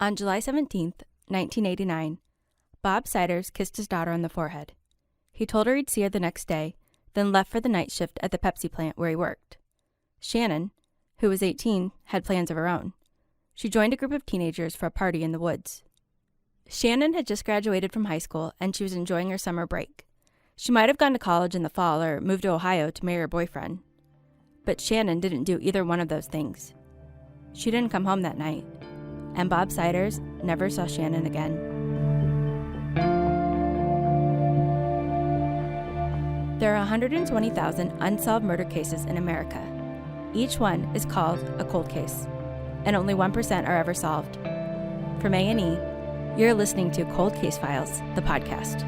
On July 17th, 1989, Bob Siders kissed his daughter on the forehead. He told her he'd see her the next day, then left for the night shift at the Pepsi plant where he worked. Shannon, who was 18, had plans of her own. She joined a group of teenagers for a party in the woods. Shannon had just graduated from high school and she was enjoying her summer break. She might have gone to college in the fall or moved to Ohio to marry her boyfriend. But Shannon didn't do either one of those things. She didn't come home that night, and Bob Siders never saw Shannon again. There are 120,000 unsolved murder cases in America. Each one is called a cold case, and only 1% are ever solved. From A&E, you're listening to Cold Case Files, the podcast.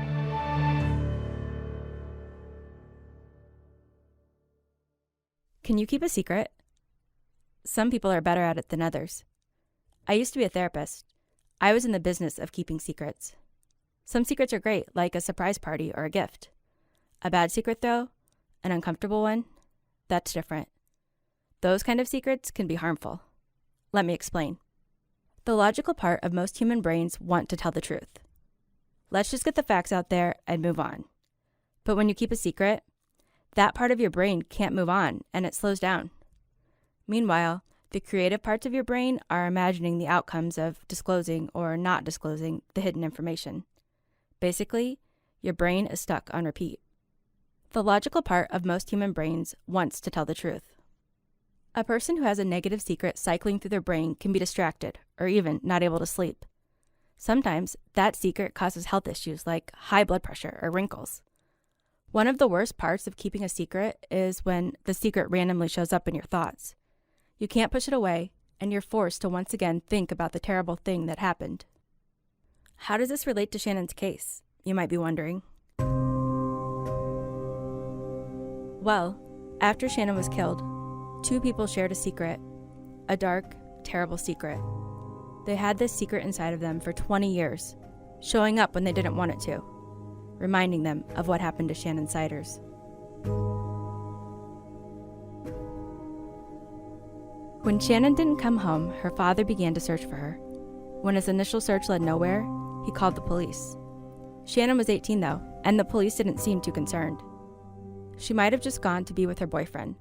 Can you keep a secret? Some people are better at it than others. I used to be a therapist. I was in the business of keeping secrets. Some secrets are great, like a surprise party or a gift. A bad secret, though, an uncomfortable one, that's different. Those kind of secrets can be harmful. Let me explain. The logical part of most human brains want to tell the truth. Let's just get the facts out there and move on. But when you keep a secret, that part of your brain can't move on and it slows down. Meanwhile, the creative parts of your brain are imagining the outcomes of disclosing or not disclosing the hidden information. Basically, your brain is stuck on repeat. The logical part of most human brains wants to tell the truth. A person who has a negative secret cycling through their brain can be distracted or even not able to sleep. Sometimes that secret causes health issues like high blood pressure or wrinkles. One of the worst parts of keeping a secret is when the secret randomly shows up in your thoughts. You can't push it away, and you're forced to once again think about the terrible thing that happened. How does this relate to Shannon's case, you might be wondering? Well, after Shannon was killed, two people shared a secret, a dark, terrible secret. They had this secret inside of them for 20 years, showing up when they didn't want it to, reminding them of what happened to Shannon Siders. When Shannon didn't come home, her father began to search for her. When his initial search led nowhere, he called the police. Shannon was 18 though, and the police didn't seem too concerned. She might have just gone to be with her boyfriend.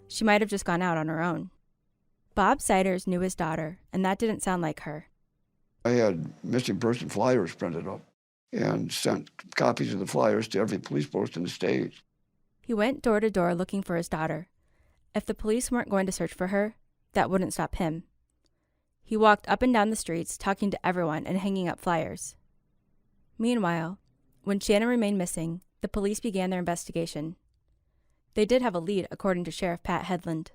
She might have just gone out on her own. Bob Siders knew his daughter, and that didn't sound like her. I had missing person flyers printed up and sent copies of the flyers to every police post in the state. He went door to door looking for his daughter. If the police weren't going to search for her, that wouldn't stop him. He walked up and down the streets talking to everyone and hanging up flyers. Meanwhile, when Shannon remained missing, the police began their investigation. They did have a lead, according to Sheriff Pat Headland.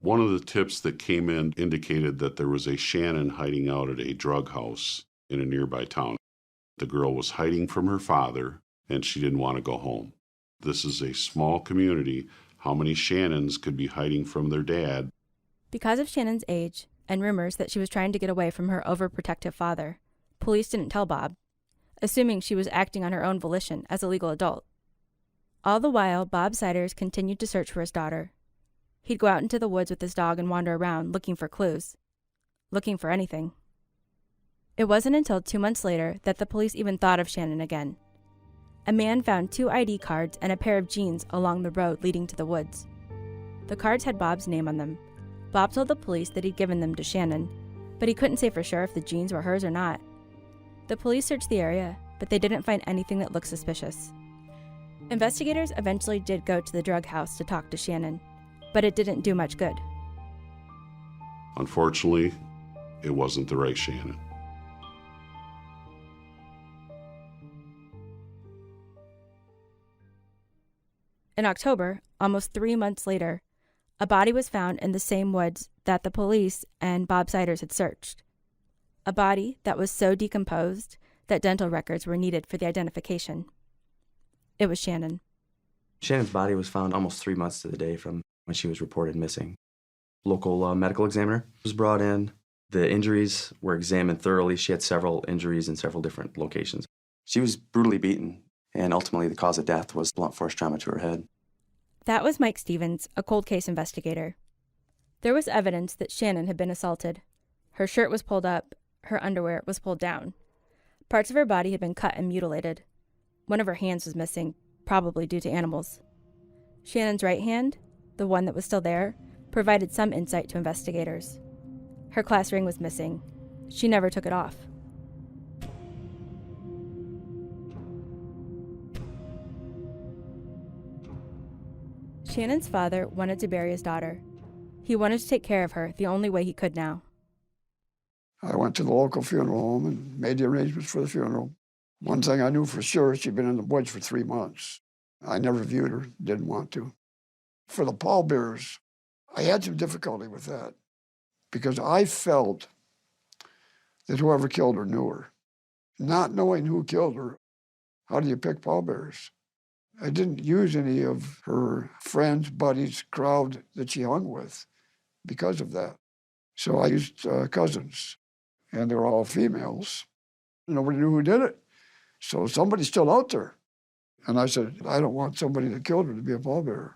One of the tips that came in indicated that there was a Shannon hiding out at a drug house in a nearby town. The girl was hiding from her father, and she didn't want to go home. This is a small community. How many Shannons could be hiding from their dad? Because of Shannon's age and rumors that she was trying to get away from her overprotective father, police didn't tell Bob, assuming she was acting on her own volition as a legal adult. All the while, Bob Siders continued to search for his daughter. He'd go out into the woods with his dog and wander around looking for clues, looking for anything. It wasn't until 2 months later that the police even thought of Shannon again. A man found 2 ID cards and a pair of jeans along the road leading to the woods. The cards had Bob's name on them. Bob told the police that he'd given them to Shannon, but he couldn't say for sure if the jeans were hers or not. The police searched the area, but they didn't find anything that looked suspicious. Investigators eventually did go to the drug house to talk to Shannon, but it didn't do much good. Unfortunately, it wasn't the right Shannon. In October, almost 3 months later, a body was found in the same woods that the police and Bob Siders had searched. A body that was so decomposed that dental records were needed for the identification. It was Shannon. Shannon's body was found almost 3 months to the day from when she was reported missing. Local medical examiner was brought in. The injuries were examined thoroughly. She had several injuries in several different locations. She was brutally beaten, and ultimately the cause of death was blunt force trauma to her head. That was Mike Stevens, a cold case investigator. There was evidence that Shannon had been assaulted. Her shirt was pulled up, Her underwear was pulled down. Parts of her body had been cut and mutilated. One of her hands was missing, probably due to animals. Shannon's right hand, the one that was still there, provided some insight to investigators. Her class ring was missing. She never took it off. Shannon's father wanted to bury his daughter. He wanted to take care of her the only way he could now. I went to the local funeral home and made the arrangements for the funeral. One thing I knew for sure, she'd been in the woods for 3 months. I never viewed her, didn't want to. For the pallbearers, I had some difficulty with that because I felt that whoever killed her knew her. Not knowing who killed her, how do you pick pallbearers? I didn't use any of her friends, buddies, crowd that she hung with because of that. So I used cousins, and they were all females. Nobody knew who did it. So somebody's still out there. And I said, I don't want somebody that killed her to be a pallbearer.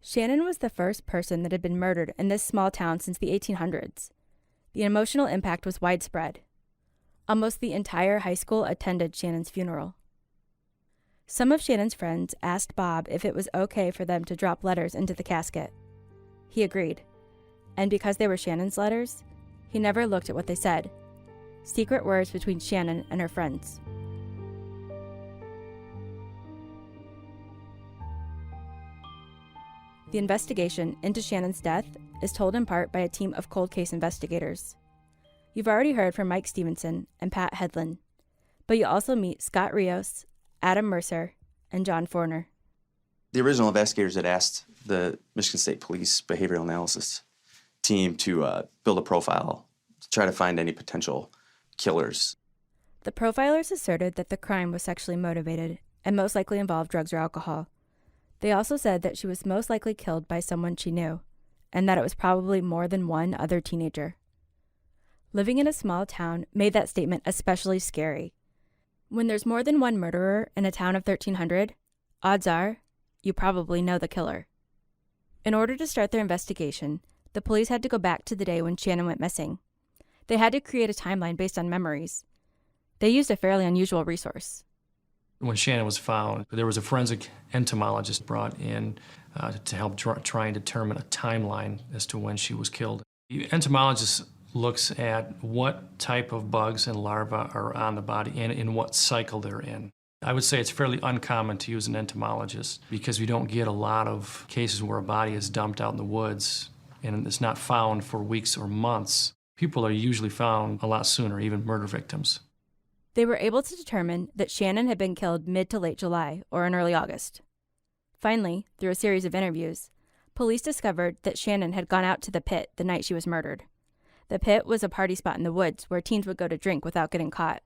Shannon was the first person that had been murdered in this small town since the 1800s. The emotional impact was widespread. Almost the entire high school attended Shannon's funeral. Some of Shannon's friends asked Bob if it was okay for them to drop letters into the casket. He agreed. And because they were Shannon's letters, he never looked at what they said. Secret words between Shannon and her friends. The investigation into Shannon's death is told in part by a team of cold case investigators. You've already heard from Mike Stevenson and Pat Headland, but you also meet Scott Rios, Adam Mercer, and John Forner. The original investigators had asked the Michigan State Police behavioral analysis team to build a profile to try to find any potential killers. The profilers asserted that the crime was sexually motivated and most likely involved drugs or alcohol. They also said that she was most likely killed by someone she knew, and that it was probably more than one other teenager. Living in a small town made that statement especially scary. When there's more than one murderer in a town of 1,300, odds are you probably know the killer. In order to start their investigation, the police had to go back to the day when Shannon went missing. They had to create a timeline based on memories. They used a fairly unusual resource. When Shannon was found, there was a forensic entomologist brought in to help try and determine a timeline as to when she was killed. The entomologist looks at what type of bugs and larvae are on the body and in what cycle they're in. I would say it's fairly uncommon to use an entomologist because we don't get a lot of cases where a body is dumped out in the woods and it's not found for weeks or months. People are usually found a lot sooner, even murder victims. They were able to determine that Shannon had been killed mid to late July or in early August. Finally, through a series of interviews, police discovered that Shannon had gone out to the pit the night she was murdered. The pit was a party spot in the woods where teens would go to drink without getting caught.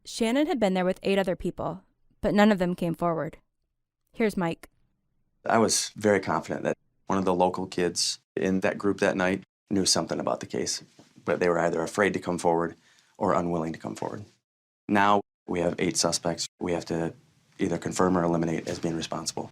Shannon had been there with 8 other people, but none of them came forward. Here's Mike. I was very confident that one of the local kids in that group that night knew something about the case, but they were either afraid to come forward or unwilling to come forward. Now we have 8 suspects we have to either confirm or eliminate as being responsible.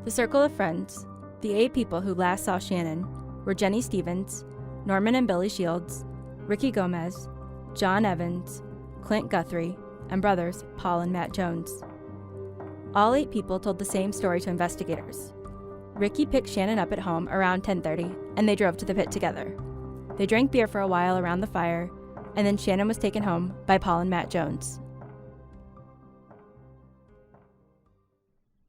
The circle of friends, the 8 people who last saw Shannon, were Jenny Stevens, Norman and Billy Shields, Ricky Gomez, John Evans, Clint Guthrie, and brothers Paul and Matt Jones. All 8 people told the same story to investigators. Ricky picked Shannon up at home around 10:30, and they drove to the pit together. They drank beer for a while around the fire, and then Shannon was taken home by Paul and Matt Jones.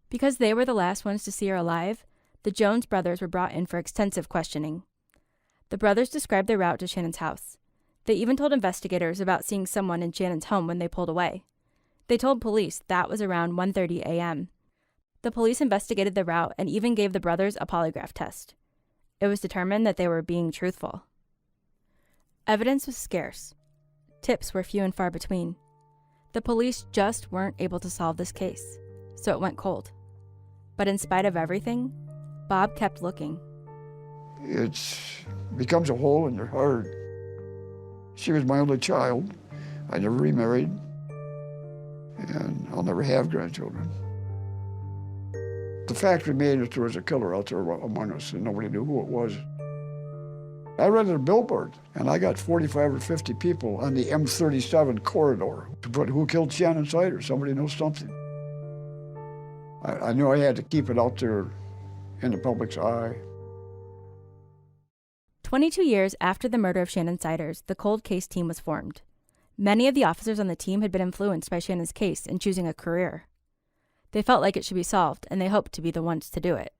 Because they were the last ones to see her alive, the Jones brothers were brought in for extensive questioning. The brothers described their route to Shannon's house. They even told investigators about seeing someone in Shannon's home when they pulled away. They told police that was around 1:30 a.m. The police investigated the route and even gave the brothers a polygraph test. It was determined that they were being truthful. Evidence was scarce. Tips were few and far between. The police just weren't able to solve this case, so it went cold. But in spite of everything, Bob kept looking. It becomes a hole in your heart. She was my only child. I never remarried, and I'll never have grandchildren. The fact remained that there was a killer out there among us and nobody knew who it was. I rented a billboard and I got 45 or 50 people on the M37 corridor to put "Who killed Shannon Siders? Somebody knows something." I knew I had to keep it out there in the public's eye. 22 years after the murder of Shannon Siders, the cold case team was formed. Many of the officers on the team had been influenced by Shannon's case in choosing a career. They felt like it should be solved, and they hoped to be the ones to do it.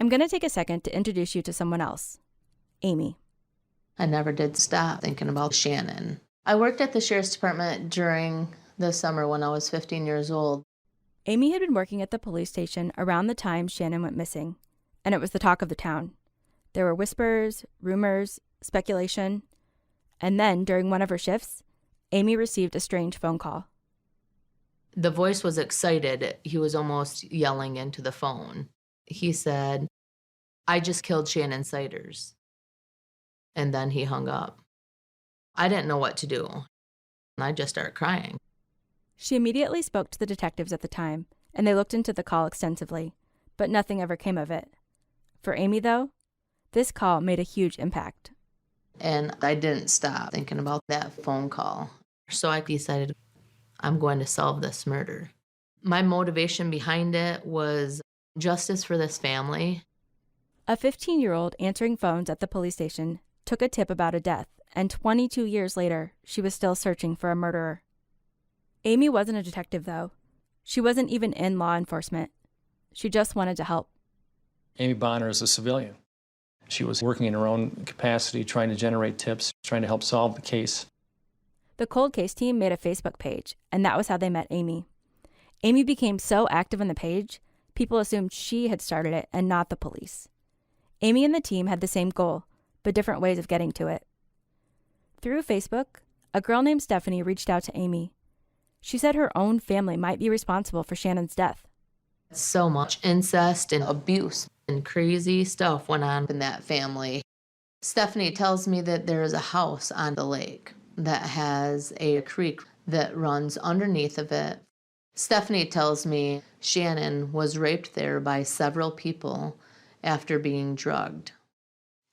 I'm going to take a second to introduce you to someone else, Amy. I never did stop thinking about Shannon. I worked at the Sheriff's Department during the summer when I was 15 years old. Amy had been working at the police station around the time Shannon went missing, and it was the talk of the town. There were whispers, rumors, speculation, and then, during one of her shifts, Amy received a strange phone call. The voice was excited. He was almost yelling into the phone. He said, "I just killed Shannon Siders." And then he hung up. I didn't know what to do. And I just started crying. She immediately spoke to the detectives at the time, and they looked into the call extensively, but nothing ever came of it. For Amy, though, this call made a huge impact. And I didn't stop thinking about that phone call. So I decided I'm going to solve this murder. My motivation behind it was justice for this family. A 15-year-old answering phones at the police station took a tip about a death, and 22 years later, she was still searching for a murderer. Amy wasn't a detective, though. She wasn't even in law enforcement. She just wanted to help. Amy Bonner is a civilian. She was working in her own capacity, trying to generate tips, trying to help solve the case. The cold case team made a Facebook page, and that was how they met Amy. Amy became so active on the page, people assumed she had started it and not the police. Amy and the team had the same goal, but different ways of getting to it. Through Facebook, a girl named Stephanie reached out to Amy. She said her own family might be responsible for Shannon's death. So much incest and abuse and crazy stuff went on in that family. Stephanie tells me that there is a house on the lake that has a creek that runs underneath of it. Stephanie tells me Shannon was raped there by several people after being drugged.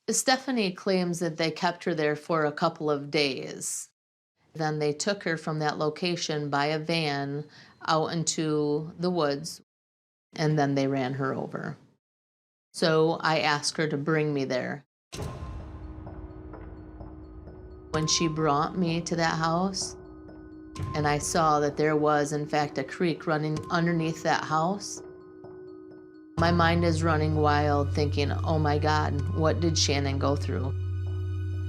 Stephanie claims that they kept her there for a couple of days. Then they took her from that location by a van out into the woods, and then they ran her over. So I asked her to bring me there. When she brought me to that house, and I saw that there was, in fact, a creek running underneath that house, my mind is running wild thinking, oh my God, what did Shannon go through?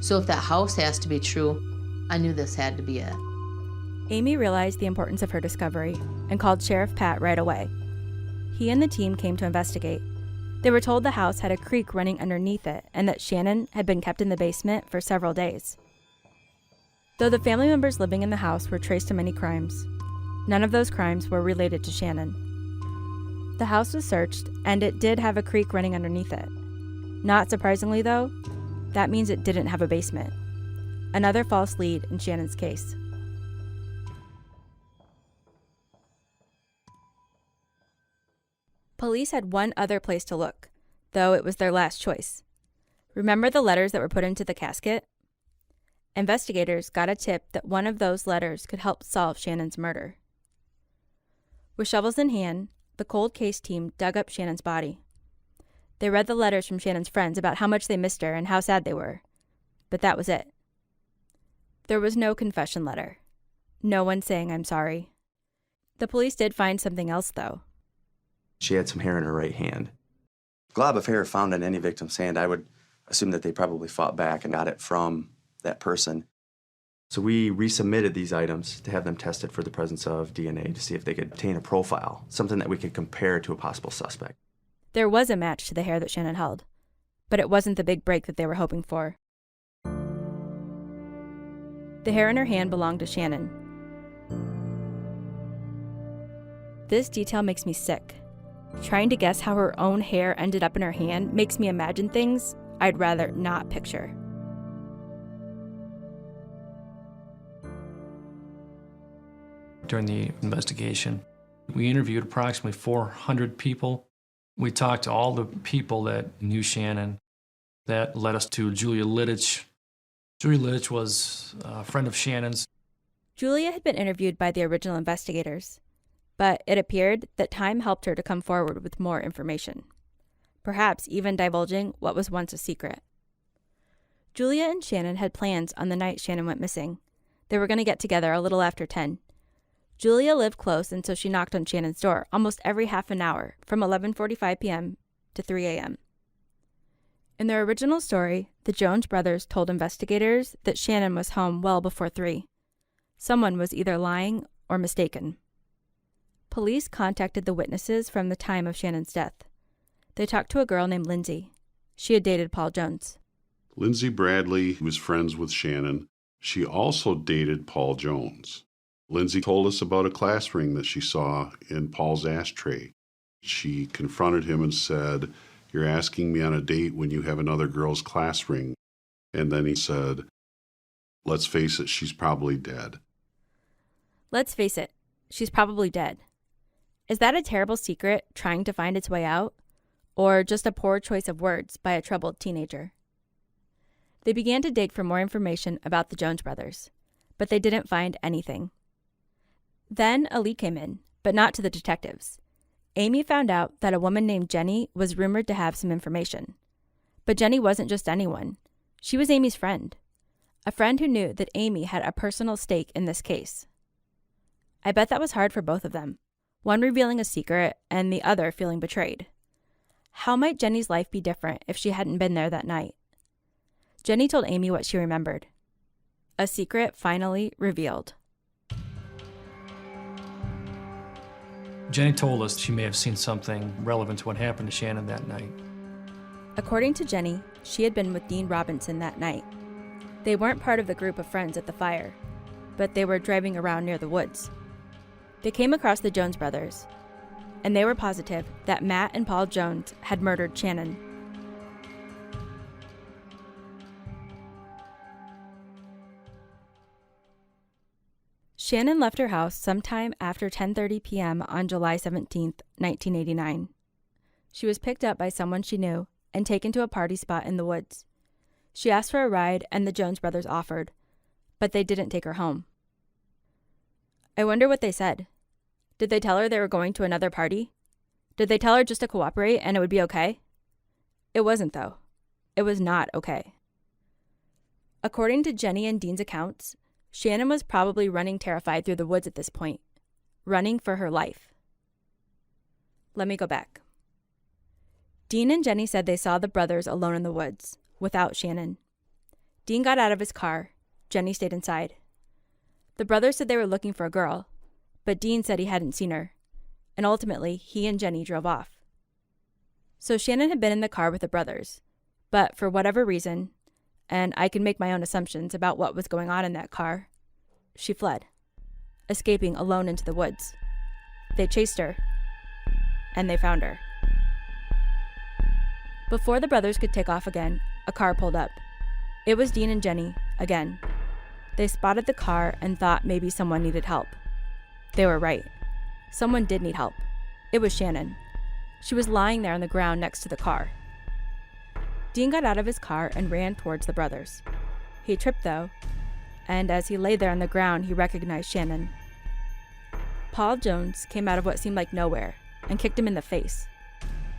So if that house has to be true, I knew this had to be it. Amy realized the importance of her discovery and called Sheriff Pat right away. He and the team came to investigate. They were told the house had a creek running underneath it and that Shannon had been kept in the basement for several days. Though the family members living in the house were traced to many crimes, none of those crimes were related to Shannon. The house was searched, and it did have a creek running underneath it. Not surprisingly, though, that means it didn't have a basement. Another false lead in Shannon's case. Police had one other place to look, though it was their last choice. Remember the letters that were put into the casket? Investigators got a tip that one of those letters could help solve Shannon's murder. With shovels in hand, the cold case team dug up Shannon's body. They read the letters from Shannon's friends about how much they missed her and how sad they were. But that was it. There was no confession letter. No one saying I'm sorry. The police did find something else, though. She had some hair in her right hand. Glob of hair found on any victim's hand, I would assume that they probably fought back and got it from that person. So we resubmitted these items to have them tested for the presence of DNA to see if they could obtain a profile, something that we could compare to a possible suspect. There was a match to the hair that Shannon held, but it wasn't the big break that they were hoping for. The hair in her hand belonged to Shannon. This detail makes me sick. Trying to guess how her own hair ended up in her hand makes me imagine things I'd rather not picture. During the investigation, we interviewed approximately 400 people. We talked to all the people that knew Shannon. That led us to Julia Littich. Julia Littich was a friend of Shannon's. Julia had been interviewed by the original investigators, but it appeared that time helped her to come forward with more information, perhaps even divulging what was once a secret. Julia and Shannon had plans on the night Shannon went missing. They were going to get together a little after 10. Julia lived close, and so she knocked on Shannon's door almost every half an hour from 11:45 p.m. to 3 a.m. In their original story, the Jones brothers told investigators that Shannon was home well before 3. Someone was either lying or mistaken. Police contacted the witnesses from the time of Shannon's death. They talked to a girl named Lindsay. She had dated Paul Jones. Lindsay Bradley was friends with Shannon. She also dated Paul Jones. Lindsay told us about a class ring that she saw in Paul's ashtray. She confronted him and said, "You're asking me on a date when you have another girl's class ring." And then he said, "Let's face it, she's probably dead." Let's face it, she's probably dead. Is that a terrible secret trying to find its way out? Or just a poor choice of words by a troubled teenager? They began to dig for more information about the Jones brothers, but they didn't find anything. Then a lead came in, but not to the detectives. Amy found out that a woman named Jenny was rumored to have some information. But Jenny wasn't just anyone. She was Amy's friend. A friend who knew that Amy had a personal stake in this case. I bet that was hard for both of them, one revealing a secret and the other feeling betrayed. How might Jenny's life be different if she hadn't been there that night? Jenny told Amy what she remembered. A secret finally revealed. Jenny told us she may have seen something relevant to what happened to Shannon that night. According to Jenny, she had been with Dean Robinson that night. They weren't part of the group of friends at the fire, but they were driving around near the woods. They came across the Jones brothers, and they were positive that Matt and Paul Jones had murdered Shannon. Shannon left her house sometime after 10:30 p.m. on July 17, 1989. She was picked up by someone she knew and taken to a party spot in the woods. She asked for a ride, and the Jones brothers offered, but they didn't take her home. I wonder what they said. Did they tell her they were going to another party? Did they tell her just to cooperate and it would be okay? It wasn't, though. It was not okay. According to Jenny and Dean's accounts, Shannon was probably running terrified through the woods at this point, running for her life. Let me go back. Dean and Jenny said they saw the brothers alone in the woods, without Shannon. Dean got out of his car. Jenny stayed inside. The brothers said they were looking for a girl, but Dean said he hadn't seen her, and ultimately he and Jenny drove off. So Shannon had been in the car with the brothers, but for whatever reason, and I can make my own assumptions about what was going on in that car, she fled, escaping alone into the woods. They chased her, and they found her. Before the brothers could take off again, a car pulled up. It was Dean and Jenny, again. They spotted the car and thought maybe someone needed help. They were right. Someone did need help. It was Shannon. She was lying there on the ground next to the car. Dean got out of his car and ran towards the brothers. He tripped, though, and as he lay there on the ground, he recognized Shannon. Paul Jones came out of what seemed like nowhere and kicked him in the face.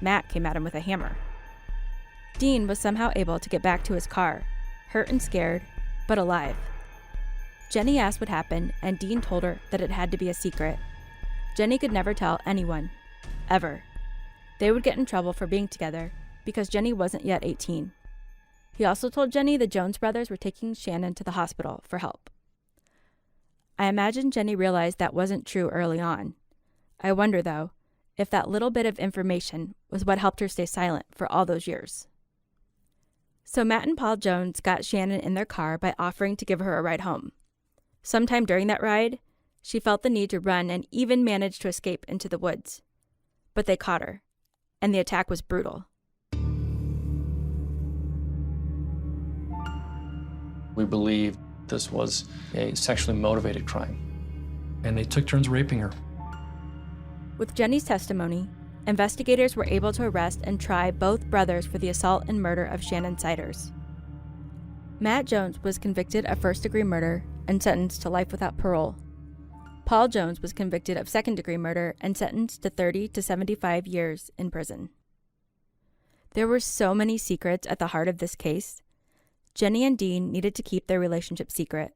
Matt came at him with a hammer. Dean was somehow able to get back to his car, hurt and scared, but alive. Jenny asked what happened, and Dean told her that it had to be a secret. Jenny could never tell anyone, ever. They would get in trouble for being together because Jenny wasn't yet 18. He also told Jenny the Jones brothers were taking Shannon to the hospital for help. I imagine Jenny realized that wasn't true early on. I wonder, though, if that little bit of information was what helped her stay silent for all those years. So Matt and Paul Jones got Shannon in their car by offering to give her a ride home. Sometime during that ride, she felt the need to run and even managed to escape into the woods. But they caught her, and the attack was brutal. We believe this was a sexually motivated crime, and they took turns raping her. With Jenny's testimony, investigators were able to arrest and try both brothers for the assault and murder of Shannon Siders. Matt Jones was convicted of first-degree murder and sentenced to life without parole. Paul Jones was convicted of second-degree murder and sentenced to 30 to 75 years in prison. There were so many secrets at the heart of this case. Jenny and Dean needed to keep their relationship secret.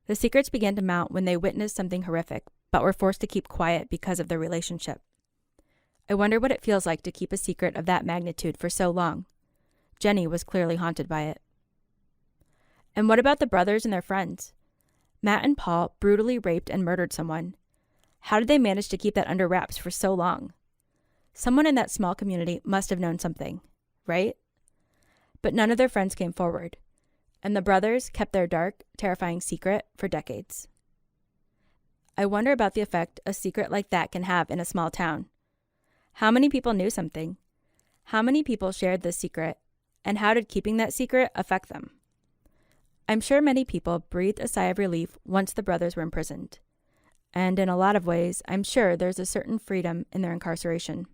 The secrets began to mount when they witnessed something horrific, but were forced to keep quiet because of their relationship. I wonder what it feels like to keep a secret of that magnitude for so long. Jenny was clearly haunted by it. And what about the brothers and their friends? Matt and Paul brutally raped and murdered someone. How did they manage to keep that under wraps for so long? Someone in that small community must have known something, right? But none of their friends came forward, and the brothers kept their dark, terrifying secret for decades. I wonder about the effect a secret like that can have in a small town. How many people knew something? How many people shared this secret? And how did keeping that secret affect them? I'm sure many people breathed a sigh of relief once the brothers were imprisoned. And in a lot of ways, I'm sure there's a certain freedom in their incarceration.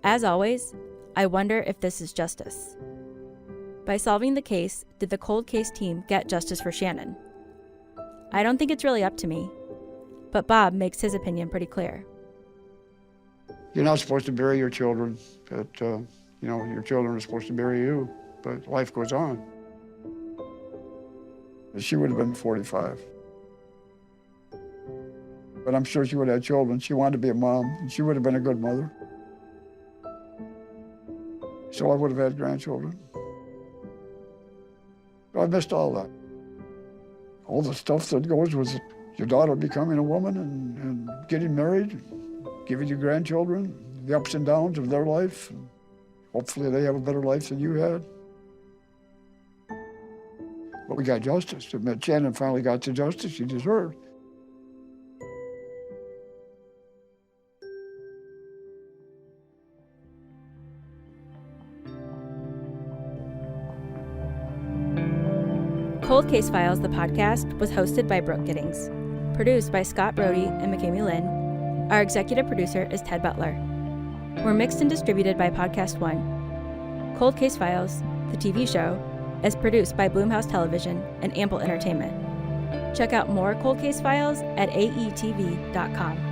As always, I wonder if this is justice. By solving the case, did the cold case team get justice for Shannon? I don't think it's really up to me, but Bob makes his opinion pretty clear. You're not supposed to bury your children, but, your children are supposed to bury you, but life goes on. She would have been 45. But I'm sure she would have had children. She wanted to be a mom, and she would have been a good mother. So I would have had grandchildren. I missed all that. All the stuff that goes with your daughter becoming a woman and getting married, giving you grandchildren, the ups and downs of their life. Hopefully they have a better life than you had. But we got justice. Shannon finally got the justice she deserved. Cold Case Files, the podcast, was hosted by Brooke Giddings, produced by Scott Brody and McKamey Lynn. Our executive producer is Ted Butler. We're mixed and distributed by Podcast One. Cold Case Files, the TV show, is produced by Bloomhouse Television and Ample Entertainment. Check out more Cold Case Files at aetv.com.